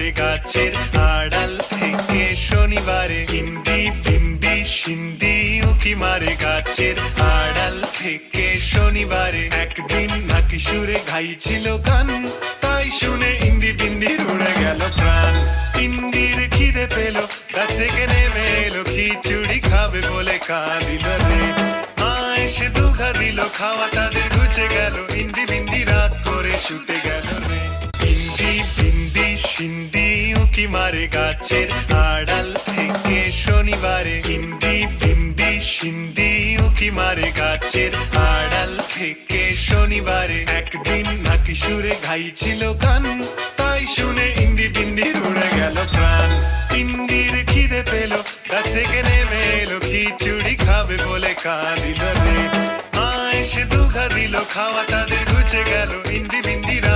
মারে গাছের আড়াল থেকে শনিবারে হিন্দি বিন্দি সিন্দি উকি মারে গাছের আড়াল থেকে শনিবারে একদিন নাকি সুরে ঘাই ছিল গান তাই শুনে ইন্দি বিন্দির উড়ে গেল প্রাণ ইন্দির খিদে পেল গাছ থেকে নেমে এলো খিচুড়ি খাবে বলে কাঁদিল রে মা এসে দুঘা দিল খাওয়া তাদের ঘুচে গেল ইন্দি বিন্দি রাগ করে শুতে গেল রে ইন্দি বিন্দি সিন্দি উকি মারে গাছের আড়াল থেকে শনিবারে ইন্দি বিন্দি সিন্দি উকি মারে গাছের আড়াল থেকে শনিবারে একদিন নাকি সুরে ঘাই ছিল গান তাই শুনে ইন্দি বিন্দির উড়ে গেল প্রাণ ইন্দির খিদে পেল গাছ থেকে নেমে এলো খিচুড়ি খাবে বলে কাঁদিল রে মা এসে দুঘা দিল খাওয়া তাদের ঘুচে গেল ইন্দি বিন্দিরা